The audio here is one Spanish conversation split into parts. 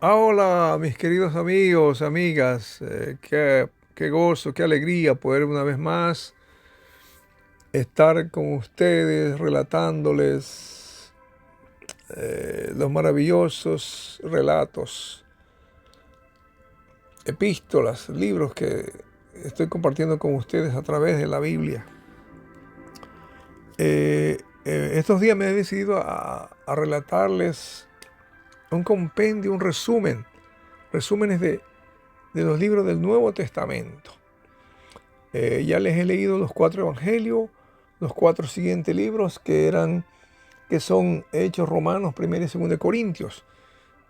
Hola, mis queridos amigos, amigas, qué gozo, qué alegría poder una vez más estar con ustedes relatándoles los maravillosos relatos, epístolas, libros que estoy compartiendo con ustedes a través de la Biblia. Estos días me he decidido a relatarles un compendio, un resumen, resúmenes de los libros del Nuevo Testamento. Ya les he leído los 4 evangelios, los 4 siguientes libros que son Hechos, Romanos, Primera y Segunda de Corintios.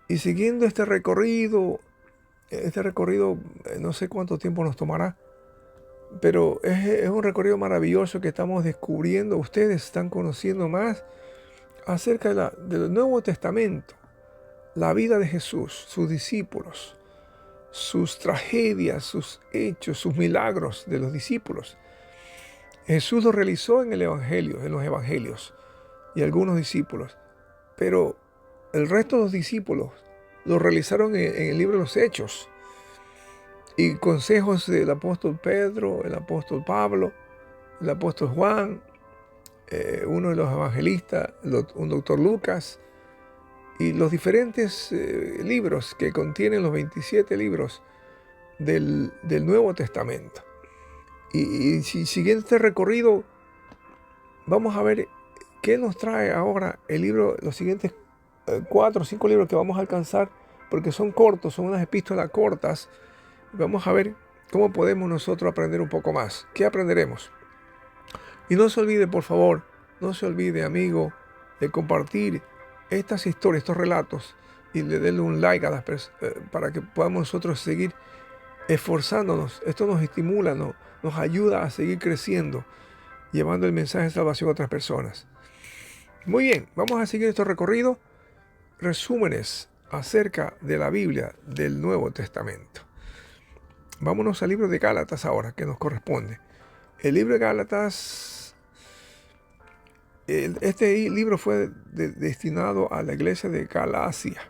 Y siguiendo este recorrido, no sé cuánto tiempo nos tomará, pero es un recorrido maravilloso que estamos descubriendo. Ustedes están conociendo más acerca del Nuevo Testamento, la vida de Jesús, sus discípulos, sus tragedias, sus hechos, sus milagros de los discípulos. Jesús lo realizó en los evangelios y algunos discípulos, pero el resto de los discípulos lo realizaron en el libro de los Hechos y consejos del apóstol Pedro, el apóstol Pablo, el apóstol Juan, uno de los evangelistas, un doctor Lucas, y los diferentes libros que contienen los 27 libros del Nuevo Testamento. Y siguiendo este recorrido, vamos a ver qué nos trae ahora el libro, los siguientes 4 o 5 libros que vamos a alcanzar, porque son cortos, son unas epístolas cortas. Vamos a ver cómo podemos nosotros aprender un poco más. ¿Qué aprenderemos? Y no se olvide, por favor, no se olvide, amigo, de compartir estas historias, estos relatos, y de darle un like para que podamos nosotros seguir esforzándonos. Esto nos estimula, nos ayuda a seguir creciendo, llevando el mensaje de salvación a otras personas. Muy bien, vamos a seguir este recorrido. Resúmenes acerca de la Biblia del Nuevo Testamento. Vámonos al libro de Gálatas ahora, que nos corresponde. El libro de Gálatas, este libro fue destinado a la iglesia de Galacia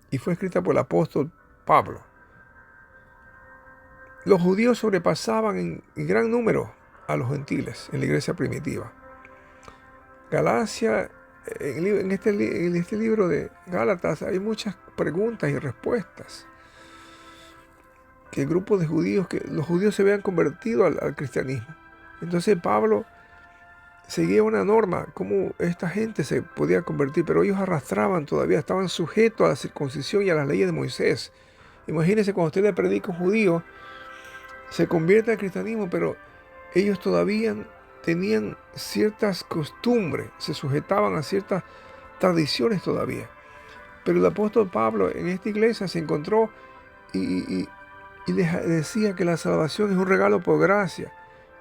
y fue escrita por el apóstol Pablo. Los judíos sobrepasaban en gran número a los gentiles en la iglesia primitiva. Galacia, en este libro de Gálatas hay muchas preguntas y respuestas. Que el grupo de judíos, que los judíos se habían convertido al cristianismo. Entonces Pablo seguía una norma, cómo esta gente se podía convertir, pero ellos arrastraban todavía, estaban sujetos a la circuncisión y a las leyes de Moisés. Imagínense cuando usted le predica a un judío, se convierte al cristianismo, pero ellos todavía tenían ciertas costumbres, se sujetaban a ciertas tradiciones todavía. Pero el apóstol Pablo en esta iglesia se encontró y les decía que la salvación es un regalo por gracia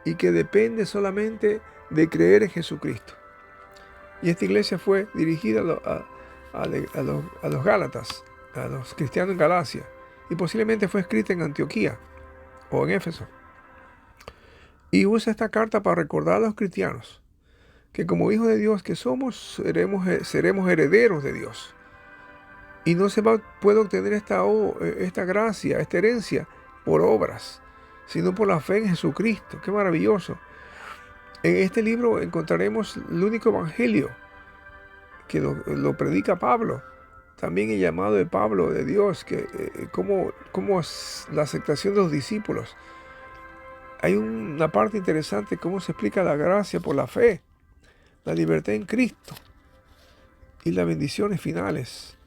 y que depende solamente de creer en Jesucristo. Y esta iglesia fue dirigida a los Gálatas, a los cristianos en Galacia, y posiblemente fue escrita en Antioquía o en Éfeso. Y usa esta carta para recordar a los cristianos que como hijos de Dios que somos, seremos herederos de Dios. Y no puede obtener esta gracia, esta herencia, por obras, sino por la fe en Jesucristo. ¡Qué maravilloso! En este libro encontraremos el único evangelio que lo predica Pablo. También el llamado de Pablo de Dios, cómo es la aceptación de los discípulos. Hay una parte interesante, cómo se explica la gracia por la fe, la libertad en Cristo y las bendiciones finales.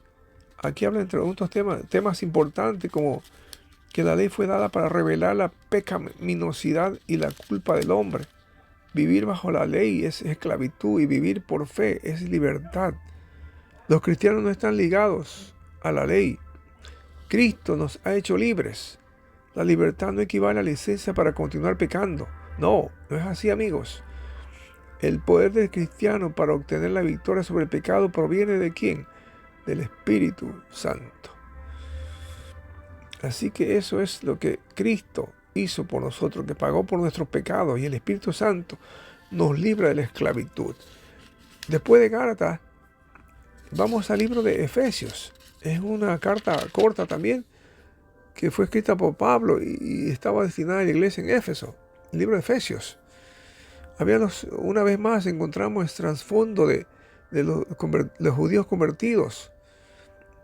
Aquí habla entre otros temas importantes como que la ley fue dada para revelar la pecaminosidad y la culpa del hombre. Vivir bajo la ley es esclavitud y vivir por fe es libertad. Los cristianos no están ligados a la ley. Cristo nos ha hecho libres. La libertad no equivale a licencia para continuar pecando. No, no es así, amigos. El poder del cristiano para obtener la victoria sobre el pecado proviene ¿de quién? Del Espíritu Santo. Así que eso es lo que Cristo hizo por nosotros, que pagó por nuestros pecados, y el Espíritu Santo nos libra de la esclavitud. Después de Gálatas, vamos al libro de Efesios. Es una carta corta también, que fue escrita por Pablo y estaba destinada a la iglesia en Éfeso, el libro de Efesios. Una vez más encontramos el trasfondo de los judíos convertidos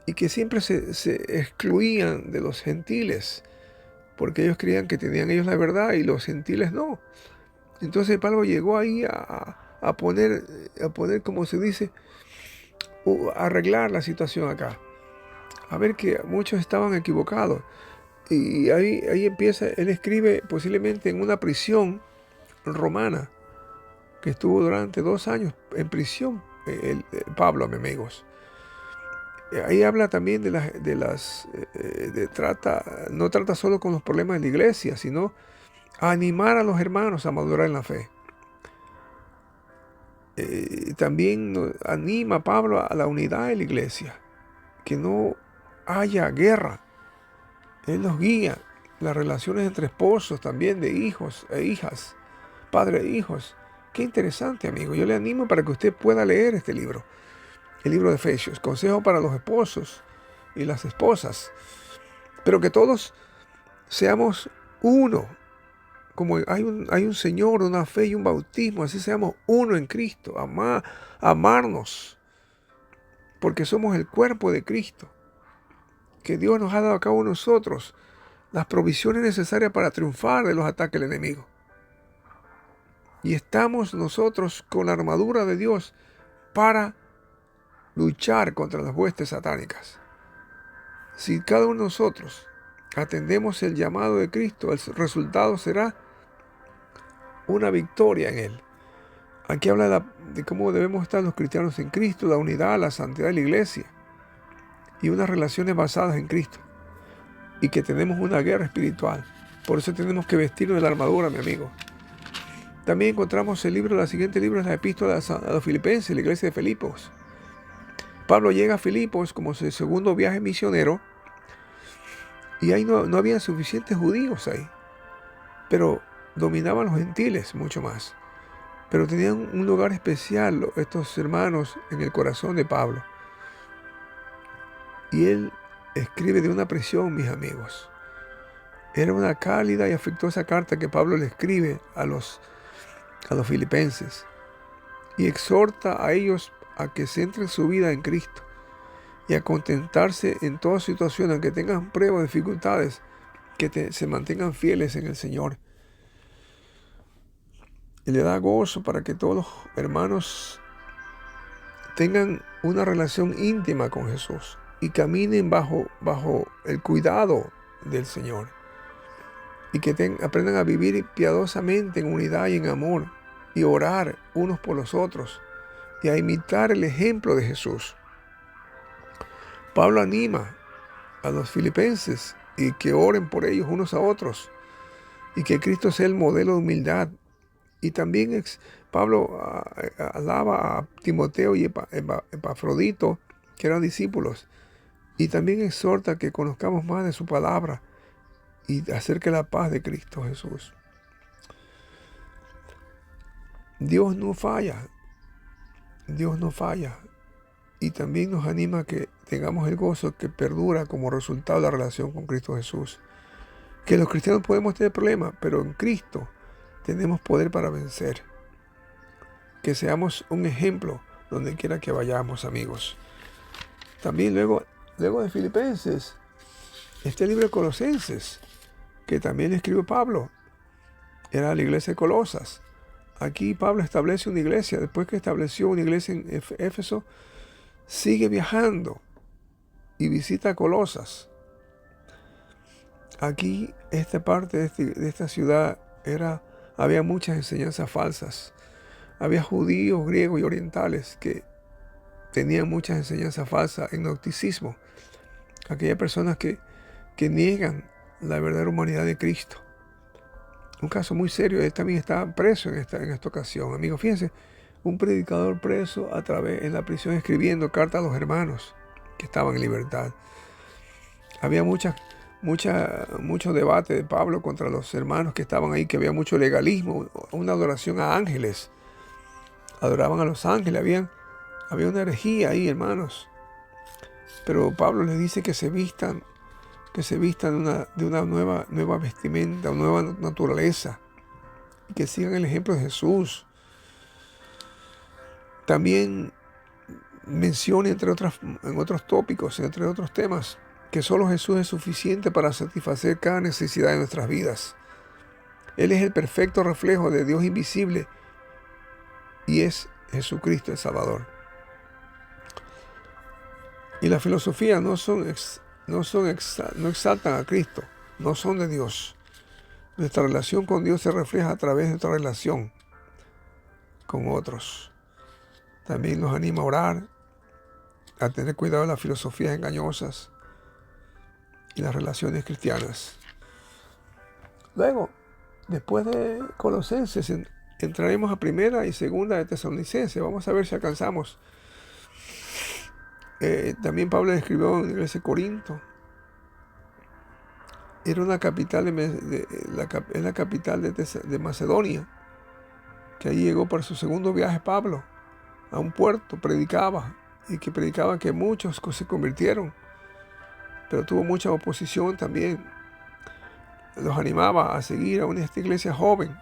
y que siempre se excluían de los gentiles, porque ellos creían que tenían ellos la verdad y los gentiles no. Entonces Pablo llegó ahí a poner, como se dice, arreglar la situación acá. A ver que muchos estaban equivocados. Y ahí empieza, él escribe posiblemente en una prisión romana, que estuvo durante 2 años en prisión, Pablo, amigos. Ahí habla también no trata solo con los problemas de la iglesia, sino a animar a los hermanos a madurar en la fe. También anima a Pablo a la unidad de la iglesia, que no haya guerra. Él nos guía las relaciones entre esposos, también de hijos e hijas, padre e hijos. Qué interesante, amigo. Yo le animo para que usted pueda leer este libro, el libro de Efesios, consejo para los esposos y las esposas, pero que todos seamos uno. Como hay un Señor, una fe y un bautismo, así seamos uno en Cristo, amarnos, porque somos el cuerpo de Cristo, que Dios nos ha dado a cada uno de nosotros las provisiones necesarias para triunfar de los ataques del enemigo. Y estamos nosotros con la armadura de Dios para luchar contra las huestes satánicas. Si cada uno de nosotros atendemos el llamado de Cristo, el resultado será una victoria en Él. Aquí habla de cómo debemos estar los cristianos en Cristo, la unidad, la santidad de la iglesia y unas relaciones basadas en Cristo. Y que tenemos una guerra espiritual. Por eso tenemos que vestirnos de la armadura, mi amigo. También encontramos la siguiente libro es la epístola a los Filipenses, la iglesia de Filipos. Pablo llega a Filipos como su segundo viaje misionero y ahí no había suficientes judíos ahí, pero dominaban los gentiles mucho más. Pero tenían un lugar especial estos hermanos en el corazón de Pablo. Y él escribe de una prisión, mis amigos. Era una cálida y afectuosa carta que Pablo le escribe a los filipenses y exhorta a ellos a que centren su vida en Cristo y a contentarse en toda situación, aunque tengan pruebas, dificultades, que se mantengan fieles en el Señor. Y le da gozo para que todos los hermanos tengan una relación íntima con Jesús y caminen bajo el cuidado del Señor. Y que aprendan a vivir piadosamente en unidad y en amor y orar unos por los otros y a imitar el ejemplo de Jesús. Pablo anima a los filipenses y que oren por ellos unos a otros y que Cristo sea el modelo de humildad. Y también Pablo alaba a Timoteo y Epafrodito, que eran discípulos, y también exhorta que conozcamos más de su palabra y acerque la paz de Cristo Jesús. Dios no falla. Dios no falla. Y también nos anima a que tengamos el gozo que perdura como resultado de la relación con Cristo Jesús. Que los cristianos podemos tener problemas, pero en Cristo tenemos poder para vencer. Que seamos un ejemplo donde quiera que vayamos, amigos. También luego de Filipenses, este libro de Colosenses, que también escribió Pablo, era la iglesia de Colosas. Aquí Pablo establece una iglesia. Después que estableció una iglesia en Éfeso, sigue viajando y visita Colosas. Aquí, esta parte de esta ciudad había muchas enseñanzas falsas. Había judíos, griegos y orientales que tenían muchas enseñanzas falsas en gnosticismo. Aquellas personas que niegan la verdadera humanidad de Cristo. Un caso muy serio, él también estaba preso en esta ocasión. Amigos, fíjense, un predicador preso en la prisión escribiendo cartas a los hermanos que estaban en libertad. Había mucho debate de Pablo contra los hermanos que estaban ahí, que había mucho legalismo, una adoración a ángeles. Adoraban a los ángeles, había una herejía ahí, hermanos. Pero Pablo les dice que se vistan de una nueva vestimenta, una nueva naturaleza, y que sigan el ejemplo de Jesús. También menciona en otros tópicos, entre otros temas, que solo Jesús es suficiente para satisfacer cada necesidad de nuestras vidas. Él es el perfecto reflejo de Dios invisible y es Jesucristo el Salvador. Y la filosofía no exaltan a Cristo, no son de Dios. Nuestra relación con Dios se refleja a través de nuestra relación con otros. También nos anima a orar, a tener cuidado de las filosofías engañosas y las relaciones cristianas. Luego, después de Colosenses, entraremos a primera y segunda de Tesalonicenses. Vamos a ver si alcanzamos. También Pablo escribió en la iglesia de Corinto. Era una capital es la capital de Macedonia, que ahí llegó para su segundo viaje Pablo a un puerto, predicaba que muchos se convirtieron, pero tuvo mucha oposición también. Los animaba a seguir a esta iglesia joven,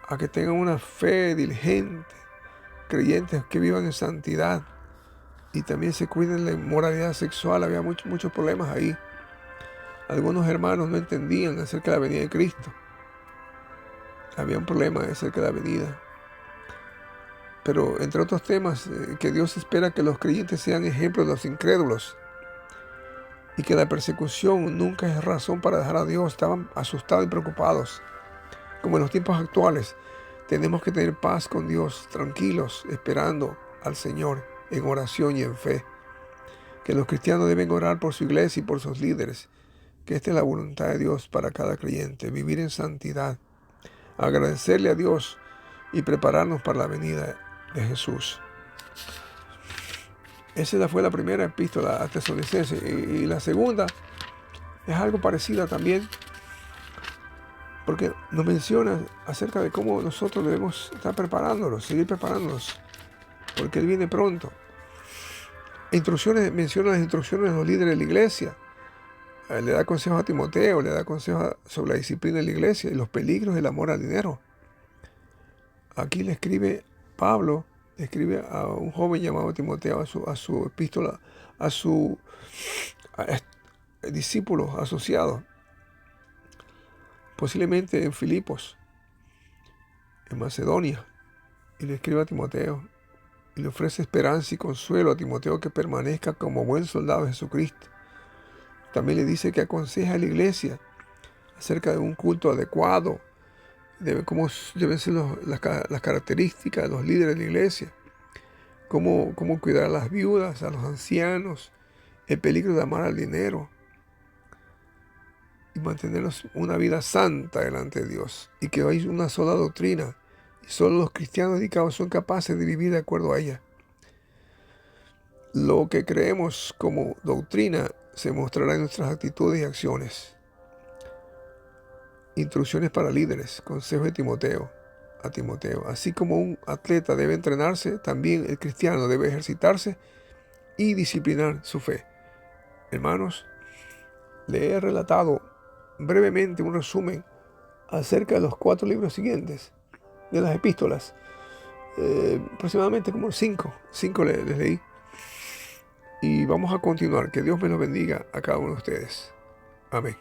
a que tengan una fe diligente, creyentes que vivan en santidad y también se cuiden de la inmoralidad sexual. Había muchos problemas ahí. Algunos hermanos no entendían acerca de la venida de Cristo. Había un problema acerca de la venida. Pero entre otros temas, que Dios espera que los creyentes sean ejemplos de los incrédulos y que la persecución nunca es razón para dejar a Dios. Estaban asustados y preocupados. Como en los tiempos actuales, tenemos que tener paz con Dios, tranquilos, esperando al Señor en oración y en fe. Que los cristianos deben orar por su iglesia y por sus líderes. Que esta es la voluntad de Dios para cada creyente, vivir en santidad, agradecerle a Dios y prepararnos para la venida de Jesús. Esa fue la primera epístola a Tesalonicenses, y la segunda es algo parecida también, porque nos menciona acerca de cómo nosotros debemos estar preparándonos, seguir preparándonos, porque Él viene pronto. Menciona las instrucciones de los líderes de la iglesia. Le da consejos a Timoteo, le da consejos sobre la disciplina de la iglesia y los peligros del amor al dinero. Aquí Pablo le escribe a un joven llamado Timoteo, a su epístola, a discípulos asociados, posiblemente en Filipos, en Macedonia, y le escribe a Timoteo y le ofrece esperanza y consuelo a Timoteo, que permanezca como buen soldado de Jesucristo. También le dice que aconseja a la iglesia acerca de un culto adecuado, cómo deben ser las características de los líderes de la iglesia, cómo cuidar a las viudas, a los ancianos, el peligro de amar al dinero y mantenernos una vida santa delante de Dios, y que hay una sola doctrina y solo los cristianos dedicados son capaces de vivir de acuerdo a ella. Lo que creemos como doctrina se mostrará en nuestras actitudes y acciones. Instrucciones para líderes, consejo de Timoteo, a Timoteo. Así como un atleta debe entrenarse, también el cristiano debe ejercitarse y disciplinar su fe. Hermanos, le he relatado brevemente un resumen acerca de los 4 libros siguientes de las epístolas. Aproximadamente como 5 les leí. Y vamos a continuar. Que Dios me los bendiga a cada uno de ustedes. Amén.